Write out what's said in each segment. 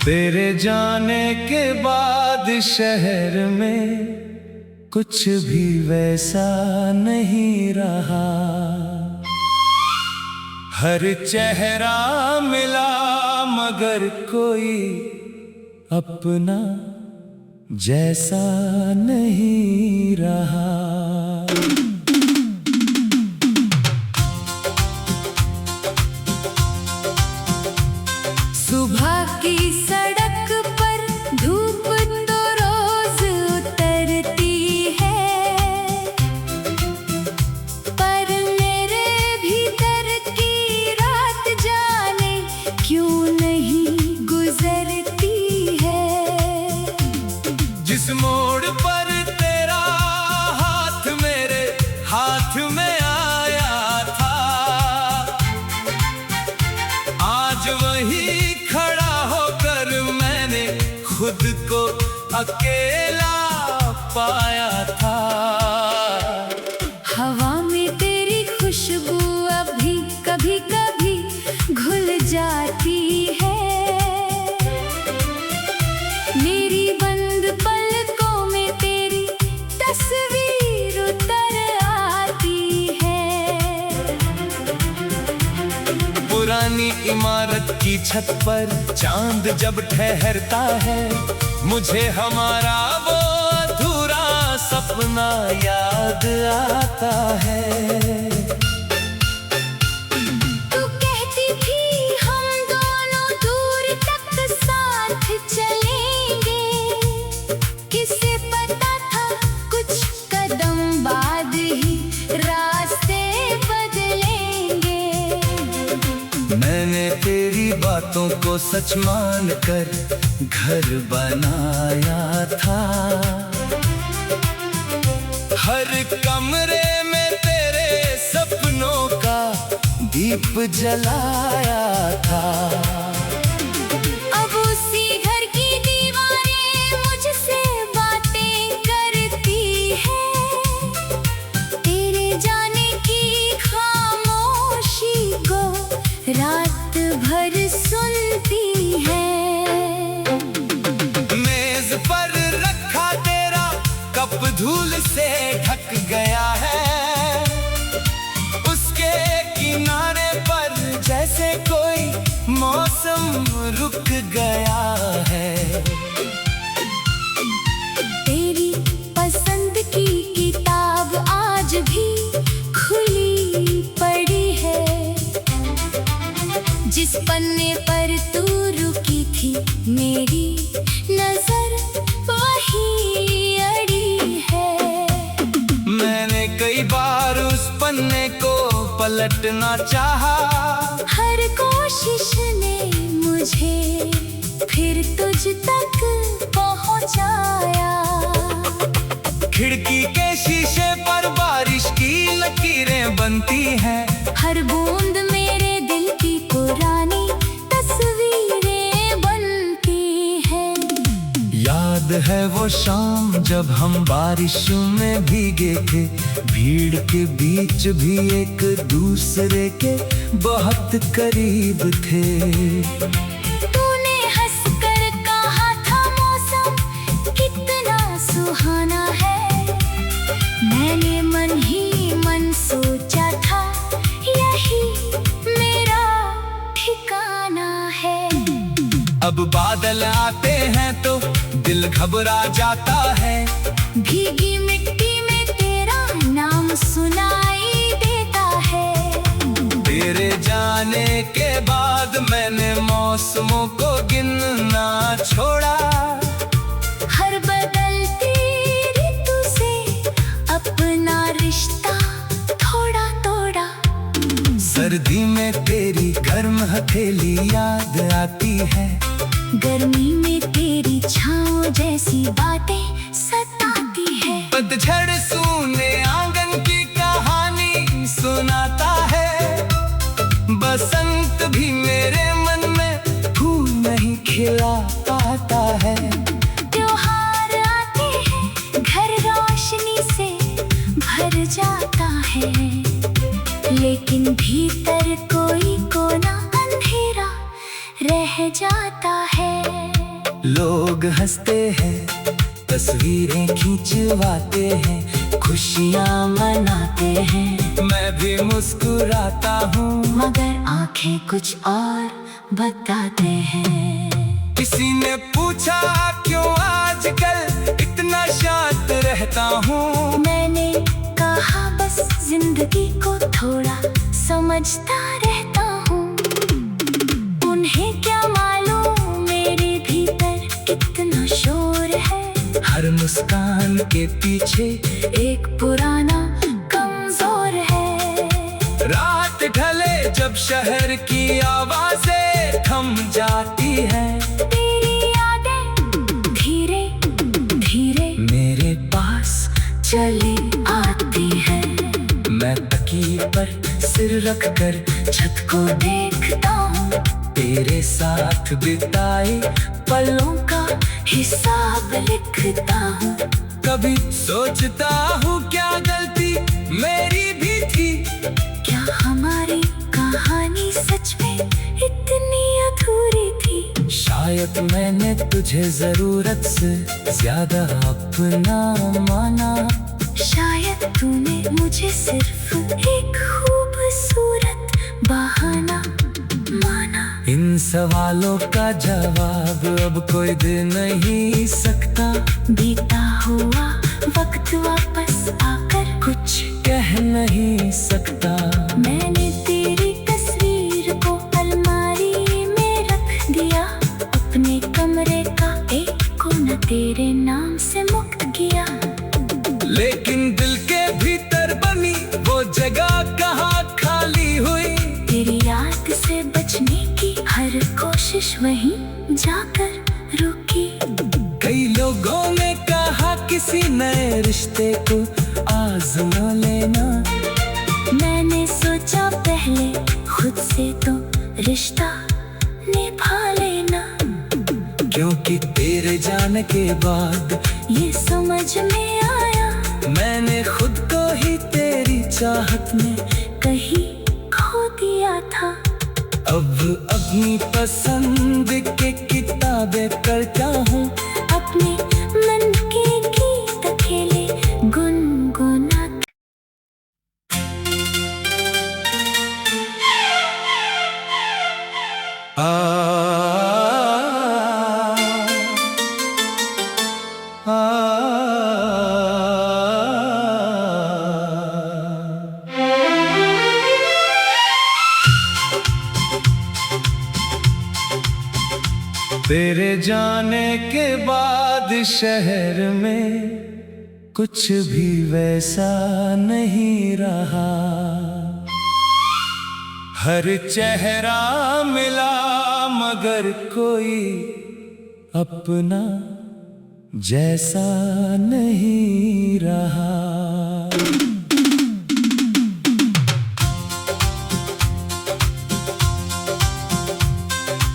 तेरे जाने के बाद शहर में कुछ भी वैसा नहीं रहा। हर चेहरा मिला मगर कोई अपना जैसा नहीं रहा। सुबह की सड़क पर धूप तो रोज उतरती है, पर मेरे भीतर की रात जाने क्यों नहीं गुजरती है। जिस मोड़ पर तेरा हाथ मेरे हाथ में आया था, आज वही खड़ा होकर मैंने खुद को अकेला पाया था। हवा में तेरी खुशबू अभी कभी कभी घुल जाती है। मेरी बंद पलकों में तेरी तस्वीर उतर आती है। पुरानी इमारत की छत पर चांद जब ठहरता है, मुझे हमारा वो अधूरा सपना याद आता है। तू कहती थी हम दोनों दूर तक साथ चलेंगे, किसे पता था कुछ कदम बाद ही रास्ते बदलेंगे। मैंने तेरी बातों को सच मानकर घर बनाया था। हर कमरे में तेरे सपनों का दीप जलाया था। अब उसी घर की दीवारें मुझसे बातें करती है। तेरे जाने की खामोशी को रात भर सुनती है। मेज पर रखा तेरा कप धूल से ढक गया है। उसके किनारे पर जैसे कोई मौसम रुक गया है। तेरी पसंद की किताब आज भी खुली पड़ी है। जिस पन्ने पर तू रुकी थी मेरी नजर वही अड़ी है। मैंने कई बार उस पन्ने को पलटना चाहा, हर कोशिश ने मुझे फिर तुझ तक पहुंचाया। खिड़की के शीशे पर बारिश की लकीरें बनती हैं। हर बूंद मेरे दिल की पुरानी तस्वीरें बनती हैं। याद है वो शाम जब हम बारिशों में भीगे थे, भीड़ के बीच भी एक दूसरे के बहुत करीब थे। तूने हंसकर कहा था मौसम कितना सुहाना है। मैंने मन ही मन सोचा था यही मेरा ठिकाना है। अब बादल आते हैं तो दिल घबरा जाता है। भीगी मिट्टी में तेरा नाम सुनाई देता है। तेरे जाने के बाद मैंने मौसमों को गिनना छोड़ा। हर बदलती ऋतु से अपना रिश्ता थोड़ा तोड़ा। सर्दी में तेरी गर्म हथेली याद आती है। गर्मी में तेरी छाँव जैसी बातें सताती है। पतझड़ सूने आंगन की कहानी सुनाता है। बसंत भी मेरे मन में फूल नहीं खिला पाता है। त्योहार आते हैं घर रोशनी से भर जाता है, लेकिन भीतर कोई कोना अंधेरा रह जाता है। लोग हंसते हैं, तस्वीरें खिंचवाते हैं, खुशियाँ मनाते हैं। मैं भी मुस्कुराता हूँ, मगर आंखें कुछ और बताते हैं। किसी ने पूछा क्यों आजकल इतना शांत रहता हूँ। मैंने कहा बस जिंदगी को थोड़ा समझता रहता हूँ। उन्हें क्या मालूम मेरे भीतर कितना शोर है। हर मुस्कान के पीछे एक पुराना कमजोर है। रात ढले जब शहर की आवाजें थम जाती है, तेरी यादें धीरे धीरे मेरे पास चली आती है। मैं तकिए पर सिर रखकर छत को देखता हूँ, तेरे साथ बिताए पलों का हिसाब लिखता हूँ। कभी सोचता हूँ क्या गलती मेरी भी थी। क्या हमारी कहानी सच में इतनी अधूरी थी। शायद मैंने तुझे जरूरत से ज्यादा अपना माना। शायद तूने मुझे सिर्फ एक खूबसूरत बहाना माना। इन सवालों का जवाब अब कोई दे नहीं सकता। बीता हुआ वक्त वापस आकर कुछ कह नहीं सकता। मैंने तेरी तस्वीर को अलमारी में रख दिया। अपने कमरे का एक कोना तेरे नाम से मुक्त किया। लेकिन दिल के भीतर बनी वो जगह कहाँ खाली हुई। तेरी याद से बचने की हर कोशिश वहीं जाकर रुकी। कई लोगों ने कहा किसी नए रिश्ते को आजमा लेना। मैंने सोचा पहले खुद से तो रिश्ता निभा लेना। क्योंकि तेरे जाने के बाद ये समझ में आया, मैंने खुद को ही तेरी चाहत में कहीं खो दिया था। अब अपनी पसंद के किताबें पढ़ता हूँ। अपने मन के गीत अकेले गुनगुना। तेरे जाने के बाद शहर में कुछ भी वैसा नहीं रहा। हर चेहरा मिला मगर कोई अपना जैसा नहीं रहा।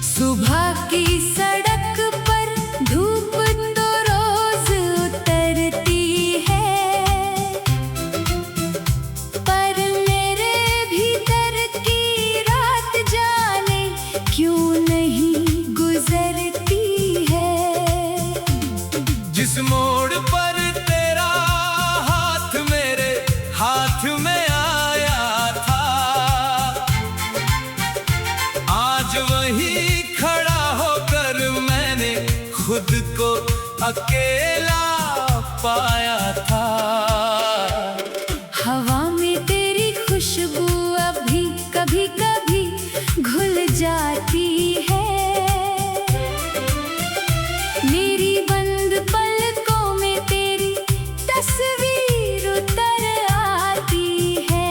सुबह की सड़क पर धूप तो रोज उतरती है, पर मेरे भीतर की रात जाने क्यों नहीं गुजरती है। जिस मोड़ पर तेरा हाथ मेरे हाथ में आया था, आज वही खड़ा होकर मैंने खुद को अकेला पाया था। हवा में तेरी खुशबू अभी कभी कभी घुल जाती है। मेरी बंद पलकों में तेरी तस्वीर उतर आती है।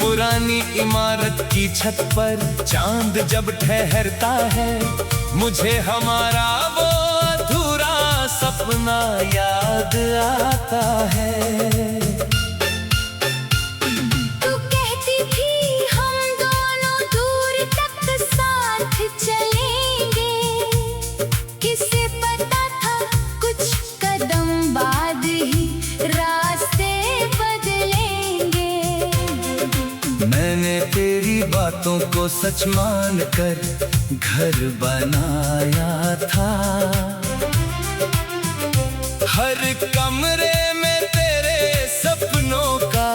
पुरानी इमारत की छत पर चांद जब ठहरता है, मुझे हमारा वो अधूरा सपना याद आता है। तू कहती थी हम दोनों दूर तक साथ चलेंगे, किसे पता था कुछ कदम बाद ही रास्ते बदलेंगे। मैंने तेरी बात बातों को सच मान कर घर बनाया था। हर कमरे में तेरे सपनों का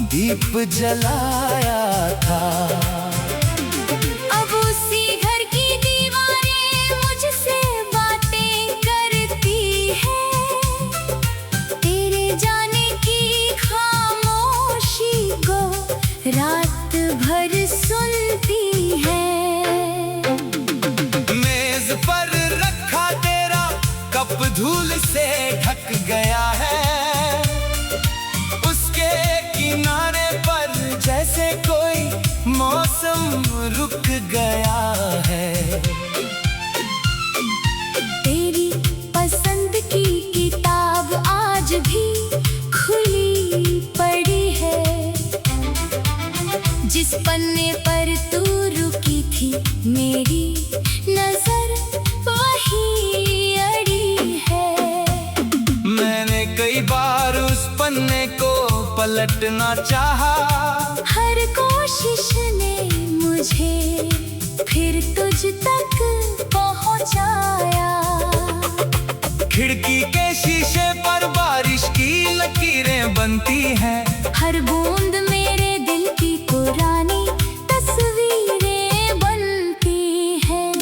दीप जलाया था। अब उसी घर की दीवारें मुझसे बातें करती है, तेरे जाने की खामोशी को रात भर सुनती है। मेज पर रखा तेरा कप धूल से ढक गया है, उसके किनारे पर जैसे कोई मौसम रुक गया है। तेरी पसंद की किताब आज भी खुली पड़ी है, जिस पन्ने पर तू रुकी थी मेरी नजर वही अड़ी है। मैंने कई बार उस पन्ने को पलटना चाहा, हर कोशिश ने मुझे फिर तुझ तक पहुंचाया। खिड़की के शीशे पर बारिश की लकीरें बनती हैं, हर बूंद मेरे दिल की पुरानी तस्वीरें बनती हैं।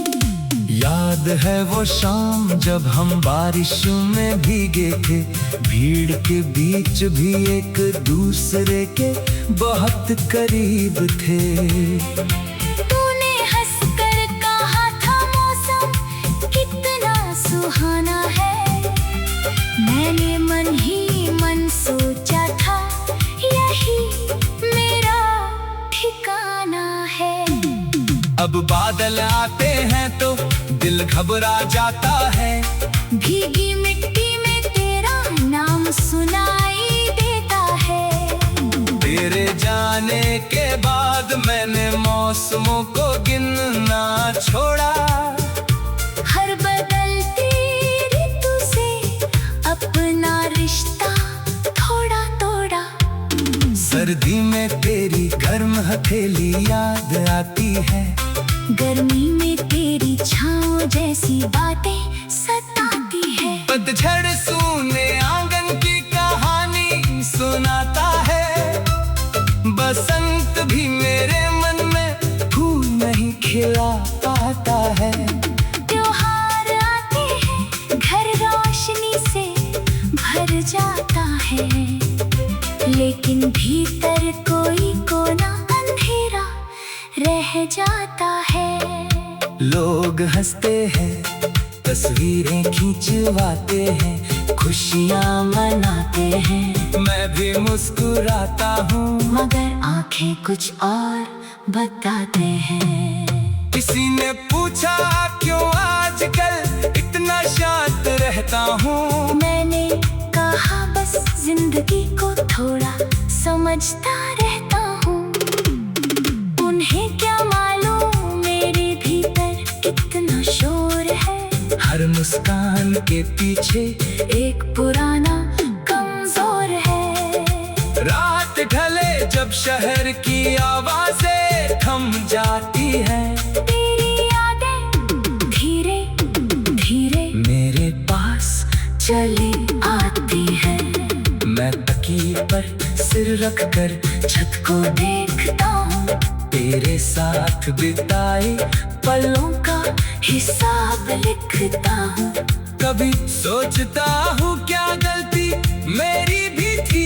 याद है वो शाम जब हम बारिशों में भीगे थे, भीड़ के बीच भी एक दूसरे के बहुत करीब थे। तूने हंसकर कहा था मौसम कितना सुहाना है, मैंने मन ही मन सोचा था यही मेरा ठिकाना है। अब बादल आते हैं तो दिल घबरा जाता है, भीगी मिट्टी में तेरा नाम सुनाई देता है। तेरे जाने के बाद मैंने मौसमों को गिनना छोड़ा, हर बदलती ऋतु से अपना रिश्ता थोड़ा तोड़ा। सर्दी में तेरी गर्म हथेली याद आती है, गर्मी में तेरी छाँव जैसी बातें सताती है। पतझड़ सूने आंगन की कहानी सुनाता है, बसंत भी मेरे मन में फूल नहीं खिला पाता है। त्योहार आते हैं घर रोशनी से भर जाता है, लेकिन भीतर कोई कोना अंधेरा रह जाता है। लोग हंसते हैं, तस्वीरें खिंचवाते हैं, खुशियाँ मनाते हैं, मैं भी मुस्कुराता हूँ, मगर आंखें कुछ और बताते हैं। किसी ने पूछा क्यों आजकल इतना शांत रहता हूँ, मैंने कहा बस जिंदगी को थोड़ा समझता रहता हूँ। उन्हें क्या मालूम मेरे भीतर कितना शोर है, हर मुस्कान के पीछे एक पुराना कमजोर है। रात ढले जब शहर की आवाजें थम जाती है, तेरी यादें धीरे धीरे मेरे पास चली आती है। मैं तकिए पर सिर रख कर छत को देखता हूँ, तेरे साथ बिताए पलों का हिसाब लिखता हूँ। कभी सोचता हूँ क्या गलती मेरी भी थी,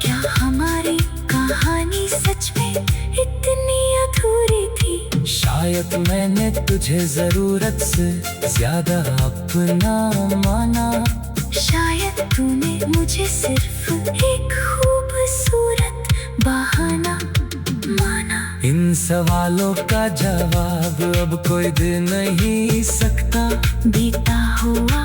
क्या हमारी कहानी सच में इतनी अधूरी थी। शायद मैंने तुझे जरूरत से ज्यादा अपना माना, शायद तूने मुझे सिर्फ एक खूबसूरत बहाना माना। इन सवालों का जवाब अब कोई दे नहीं सकता, बीता हुआ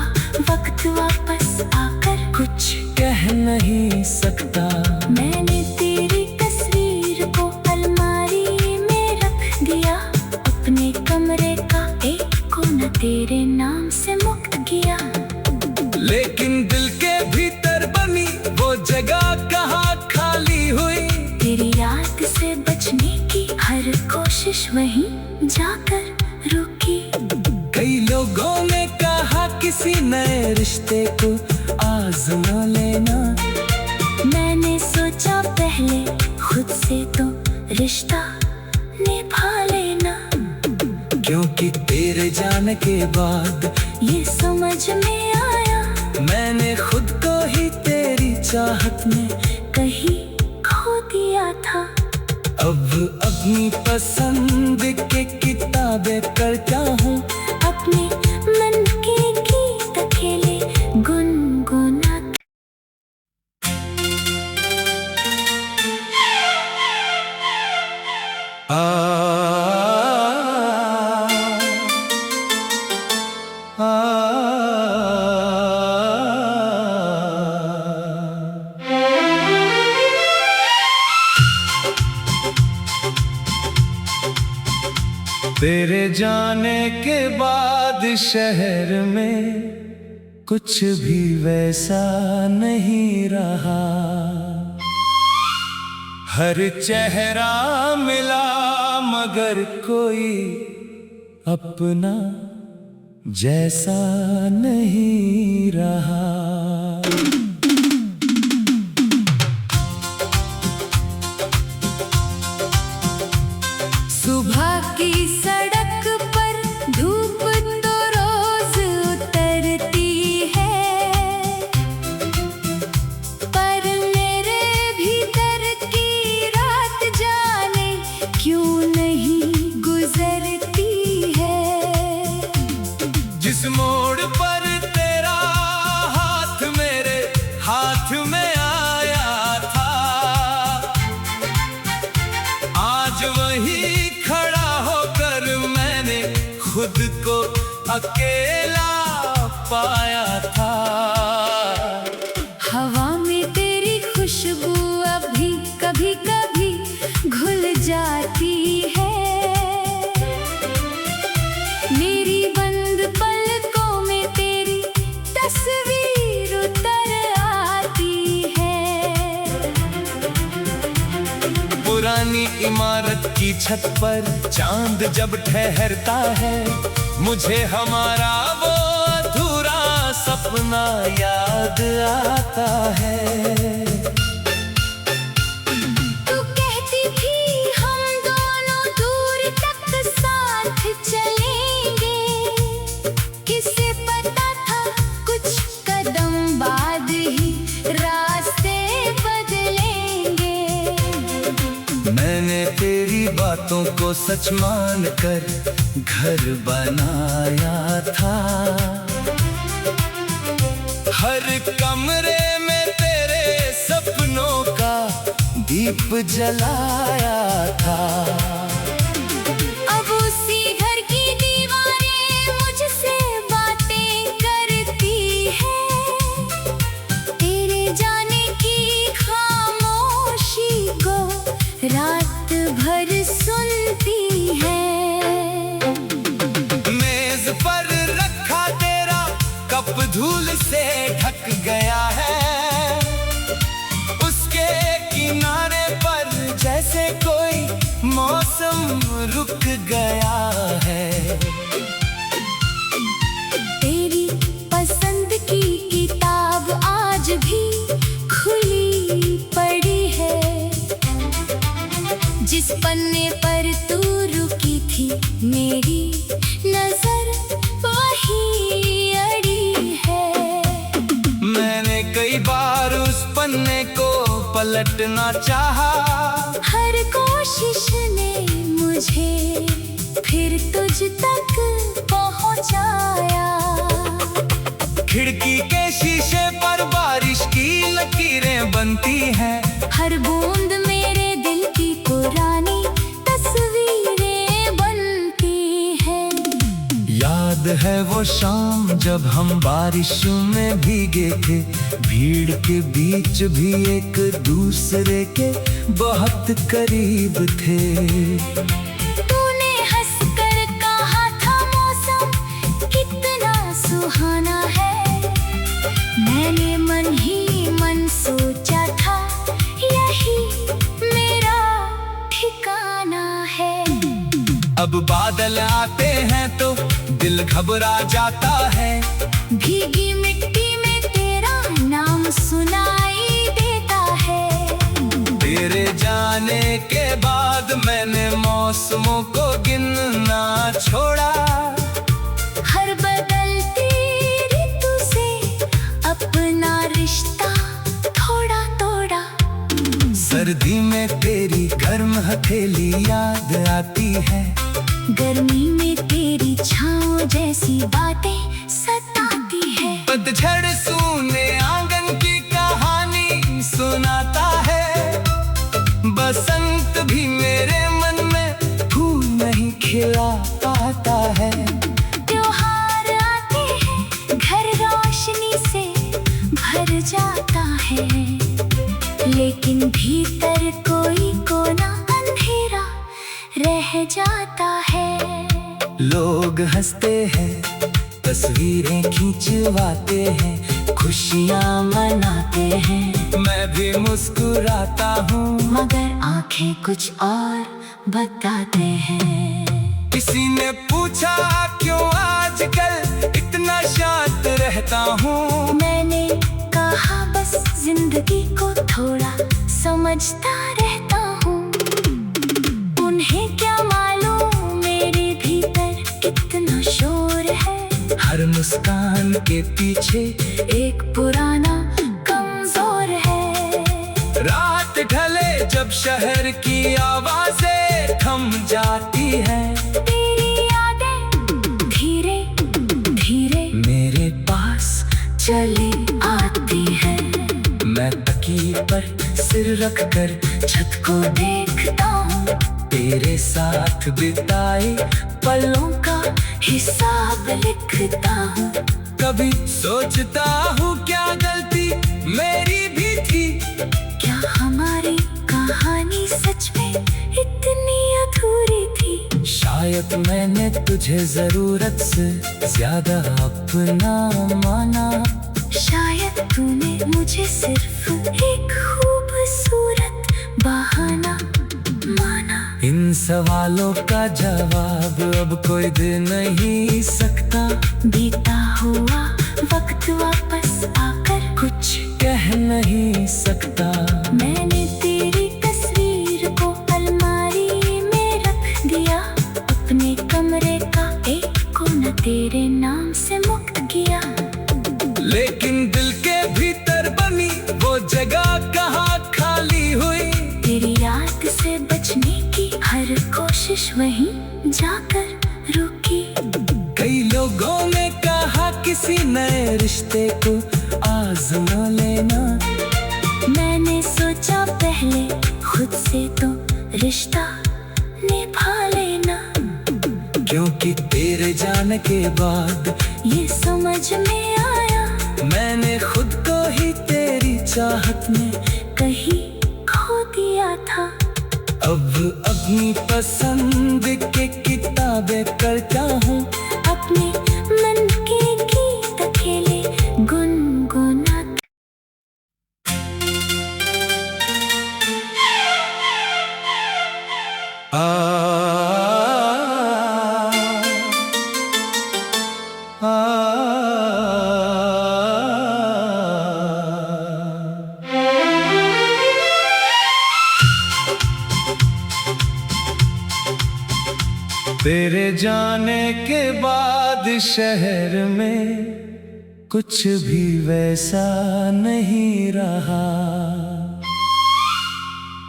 वक्त वापस आकर कुछ कह नहीं सकता। मैंने तेरी तस्वीर को अलमारी में रख दिया, अपने कमरे का एक कोना तेरे नाम से मुक्त किया। लेकिन दिल के भीतर बनी वो जगह कहाँ खाली हुई, तेरी याद से बचने की हर कोशिश वहीं जाकर रुकी। कई लोगों ने कहा किसी नए रिश्ते को आजमा लेना। मैंने सोचा पहले खुद से तो रिश्ता निभा लेना। क्योंकि तेरे जाने के बाद ये समझ में आया, मैंने खुद को ही तेरी चाहत में कहीं खो दिया था। अब अपनी पसंद के किताबें करता हूँ, अपने मन के गीत अकेले गुनगुनाता। तेरे जाने के बाद शहर में कुछ भी वैसा नहीं रहा। हर चेहरा मिला मगर कोई अपना जैसा नहीं रहा। सुबह की सड़क पर धूप तो रोज उतरती है, पर मेरे भीतर की रात जाने क्यों नहीं गुजरती है। जिस मोड़ पर तेरा हाथ मेरे हाथ में आया था, आज वही खड़ा होकर मैंने खुद को अकेला पाया था। हवा में तेरी खुशबू अभी कभी कभी घुल जाती है। मेरी बंद पलकों में तेरी तस्वीर उतर आती है। पुरानी इमारत की छत पर चांद जब ठहरता है, मुझे हमारा वो अधूरा सपना याद आता है। तू कहती थी हम दोनों दूर तक साथ चलेंगे, किसे पता था कुछ कदम बाद ही रास्ते बदलेंगे। मैंने तेरी बातों को सच मान कर घर बनाया था। हर कमरे में तेरे सपनों का दीप जलाया था। अब उसी घर की दीवारें मुझसे बातें करती है। तेरे जाने की खामोशी को रात भर सुनती है। मेज पर रखा तेरा कप धूल से ढक गया है। उसके किनारे पर जैसे कोई मौसम रुक गया है। तेरी पसंद की किताब आज भी खुली पड़ी है। जिस पन्ने पर तू रुकी थी मेरी नजर वही अड़ी है। मैंने कई बार उस पन्ने को पलटना चाहा, हर कोशिश ने मुझे फिर तुझ तक पहुंचाया। खिड़की के शीशे पर बारिश की लकीरें बनती हैं। हर बूंद मेरे दिल की पुरानी तस्वीरें बनती हैं। याद है वो शाम जब हम बारिश में भीगे थे, भीड़ के बीच भी एक दूसरे के बहुत करीब थे। तूने हंसकर कहा था मौसम कितना सुहाना है। मैंने मन ही मन सोचा था यही मेरा ठिकाना है। अब बादल आते हैं तो दिल घबरा जाता है। भीगी मिट्टी में तेरा नाम सुनाई देता है। तेरे जाने के बाद मैंने मौसमों को गिनना छोड़ा। हर बदलती ऋतु से अपना रिश्ता थोड़ा तोड़ा। सर्दी में तेरी गर्म हथेली याद आती है। गर्मी में तेरी छाँव जैसी बातें सताती है। पतझड़ सूने आंगन की कहानी सुनाता है। बसंत भी मेरे मन में फूल नहीं खिला पाता है। त्योहार आते हैं घर रोशनी से भर जाता है, लेकिन भीतर कोई कोना अंधेरा रह जाता है। लोग हंसते हैं, तस्वीरें खिंचवाते हैं, खुशियाँ मनाते हैं। मैं भी मुस्कुराता हूँ, मगर आंखें कुछ और बताते हैं। किसी ने पूछा क्यों आजकल इतना शांत रहता हूँ। मैंने कहा बस जिंदगी को थोड़ा समझता रहता हूँ। उन्हें क्या मालूम मेरे भीतर कितना शोर है। हर मुस्कान के पीछे एक पुराना कमजोर है। रात ढले जब शहर की आवाजें थम जाती हैं। तेरी यादें धीरे धीरे मेरे पास चली आती है। मैं तकिए पर सिर रखकर छत को देखता हूँ। तेरे साथ बिताए पलों का हिसाब लिखता हूँ। कभी सोचता हूँ क्या गलती मेरी भी थी। क्या हमारी कहानी सच में इतनी अधूरी थी। शायद मैंने तुझे जरूरत से ज्यादा अपना माना। शायद तूने मुझे सिर्फ एक खूबसूरत बहाना माना। इन सवालों का जवाब अब कोई दे नहीं सकता। बीता हुआ वक्त वापस आकर कुछ कह नहीं सकता। मैंने तेरी तस्वीर को अलमारी में रख दिया। अपने कमरे का एक कोना तेरे नाम से मुक्त किया। लेकिन दिल के भीतर बनी वो जगह कहाँ खाली हुई। तेरी याद से बचने की हर कोशिश वहीं जाकर रुकी। कई लोगों ने कहा किसी नए रिश्ते को आजमा लेना। मैंने सोचा पहले खुद से तो रिश्ता निभा लेना। क्योंकि तेरे जाने के बाद ये समझ में आया मैंने खुद को ही तेरी चाहत में कहीं खो दिया था। अब अपनी पसंद के किताबें करता हूँ। अपने मन के गीत अकेले गुनगुना। तेरे जाने के बाद शहर में कुछ भी वैसा नहीं रहा।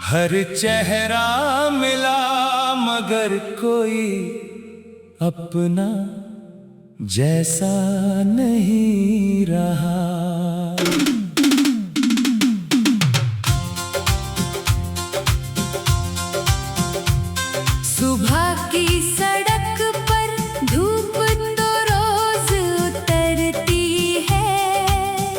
हर चेहरा मिला मगर कोई अपना जैसा नहीं रहा। सुबह की सड़क पर धूप तो रोज उतरती है,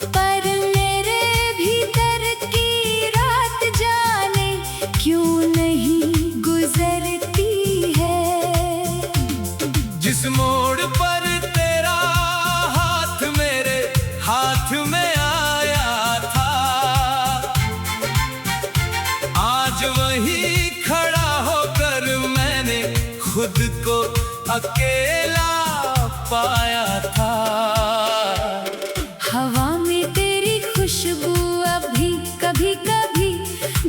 पर मेरे भीतर की रात जाने क्यों नहीं गुजरती है। जिस मोड़ पर तेरा हाथ मेरे अकेला पाया था। हवा में तेरी खुशबू अभी कभी कभी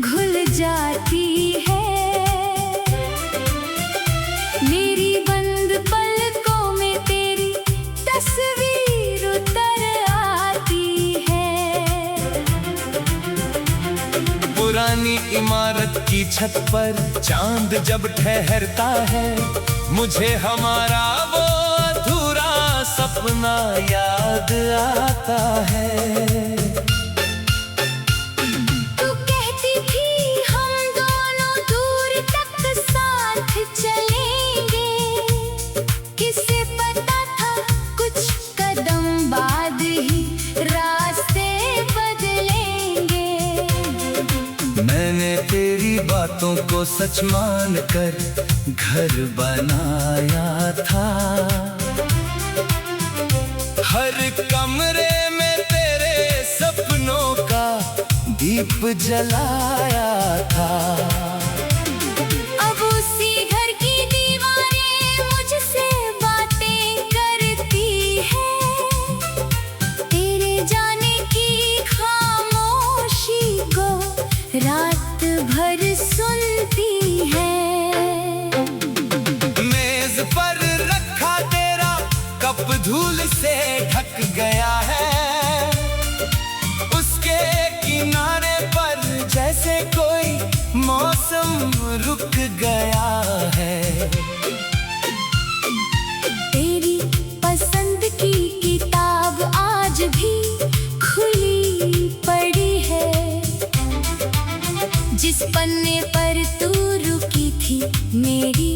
घुल जाती है। मेरी बंद पलकों में तेरी तस्वीर उतर आती है। पुरानी इमारत की छत पर चांद जब ठहरता है, मुझे हमारा वो अधूरा सपना याद आता है। तू कहती थी हम दोनों दूर तक साथ चलेंगे, किसे पता था कुछ कदम बाद ही रास्ते बदलेंगे। मैंने तेरी बातों को सच मानकर घर बनाया था। हर कमरे में तेरे सपनों का दीप जलाया था। अब उसी घर की दीवारें मुझसे बातें करती है। तेरे जाने की खामोशी को रात भर सुनती है। मेज पर रखा तेरा कप धूल से ढक गया है। उसके किनारे पर जैसे कोई मौसम रुक गया है। तेरी पसंद की किताब आज भी खुली पड़ी है। जिस पन्ने पर तू रुकी थी मेरी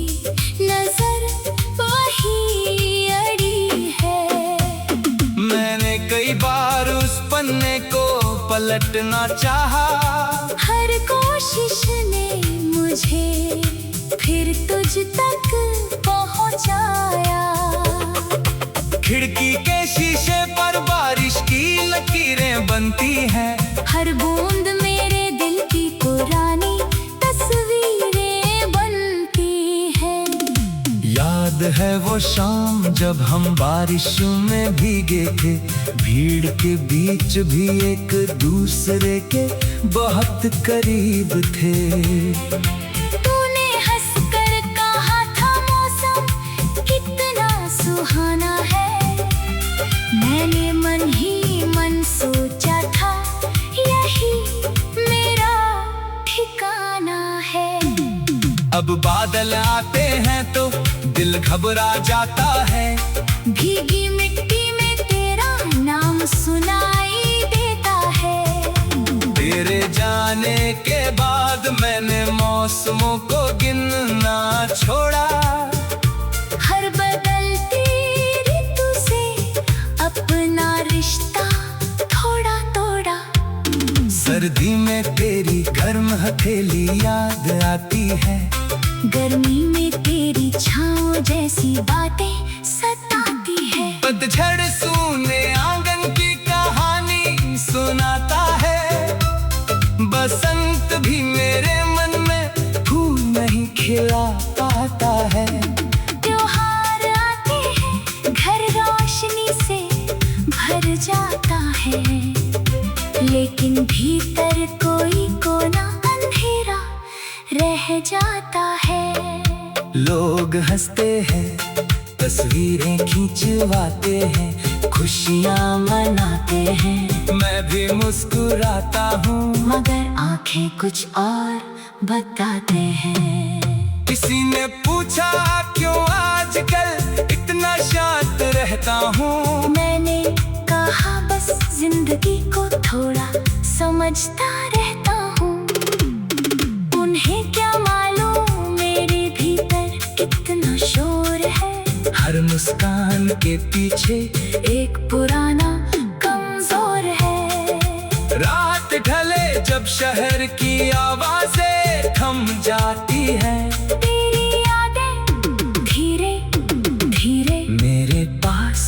नजर वही अड़ी है। मैंने कई बार उस पन्ने को पलटना चाहा। हर कोशिश ने मुझे फिर तुझ तक पहुंचाया। खिड़की के शीशे पर बारिश की लकीरें बनती हैं। हर बूंद मेरे दिल की पुरानी तस्वीरें बनती हैं। याद है वो शाम जब हम बारिशों में भीगे थे, भीड़ के बीच भी एक दूसरे के बहुत करीब थे। तूने हंसकर कहा था मौसम कितना सुहाना है। मैंने मन ही मन सोचा था यही मेरा ठिकाना है। अब बादल आते हैं तो दिल घबरा जाता है। भीगी मिट्टी में तेरा नाम सुनाई देता है। तेरे जाने के बाद मैंने मौसमों को गिनना छोड़ा। हर बदलती ऋतु से अपना रिश्ता थोड़ा तोड़ा। सर्दी में तेरी गर्म हथेली याद आती है। गर्मी में तेरी छाँव जैसी बातें सताती है। पतझड़ सूने आंगन की कहानी सुनाता है। बसंत भी मेरे मन में फूल नहीं खिला पाता है। त्योहार आते हैं घर रोशनी से भर जाता है, लेकिन भीतर कोई कोना अंधेरा रह जाता है। लोग हंसते हैं, तस्वीरें खिंचवाते हैं, खुशियाँ मनाते हैं। मैं भी मुस्कुराता हूँ, मगर आंखें कुछ और बताते हैं। किसी ने पूछा क्यों आजकल इतना शांत रहता हूँ। मैंने कहा बस जिंदगी को थोड़ा समझता रहता हूँ। उन्हें क्या मालूम मेरे भीतर कितना शोर है। हर मुस्कान के पीछे एक पुराना कमजोर है। रात ढले जब शहर की आवाजें थम जाती है। तेरी यादें धीरे धीरे मेरे पास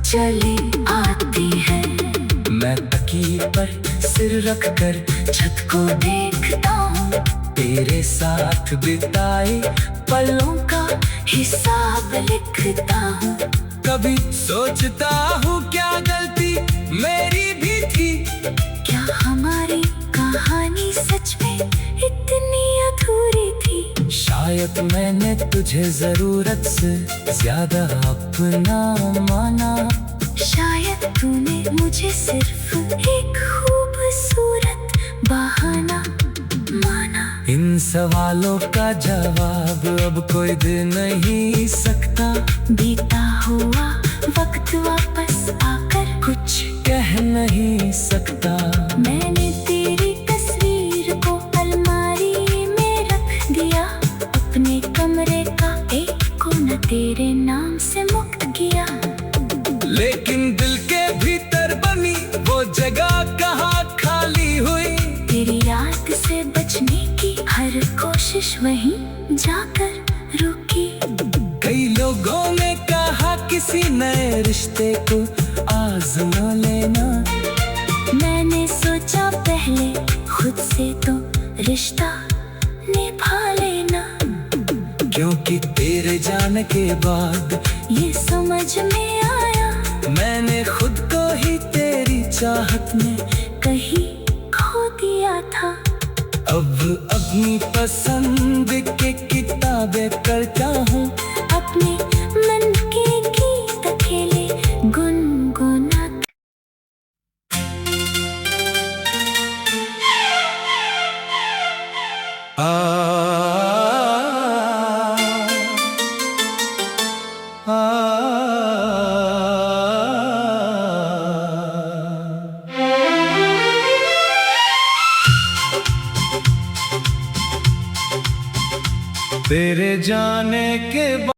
चली आती है। मैं तकिए पर सिर रखकर छत को देखता हूँ। तेरे साथ बिताए पलों का हिसाब लिखता हूँ। कभी सोचता हूँ क्या गलती मेरी भी थी। क्या हमारी कहानी सच में इतनी अधूरी थी। शायद मैंने तुझे जरूरत से ज्यादा अपना माना। शायद तूने मुझे सिर्फ एक खूबसूरत बहाना माना। इन सवालों का जवाब अब कोई दे नहीं सकता। बीता हुआ वक्त वापस आकर कुछ कह नहीं सकता। मैंने तेरी तस्वीर को अलमारी में रख दिया। अपने कमरे का एक कोना तेरे नाम से मुक्त किया। लेकिन दिल के भीतर बनी वो जगह कहाँ खाली हुई। तेरी याद से बचने की हर कोशिश वहीं जाकर रुकी। कई लोगों ने कहा किसी नए रिश्ते को आजमा लेना। मैंने सोचा पहले खुद से तो रिश्ता निभा लेना। क्योंकि तेरे जाने के बाद ये समझ में आया मैंने खुद को ही तेरी चाहत में कहीं खो दिया था। अब अपनी पसंद के किताबें करता हूँ। अपने मन के गीत अकेले गुनगुना। तेरे जाने के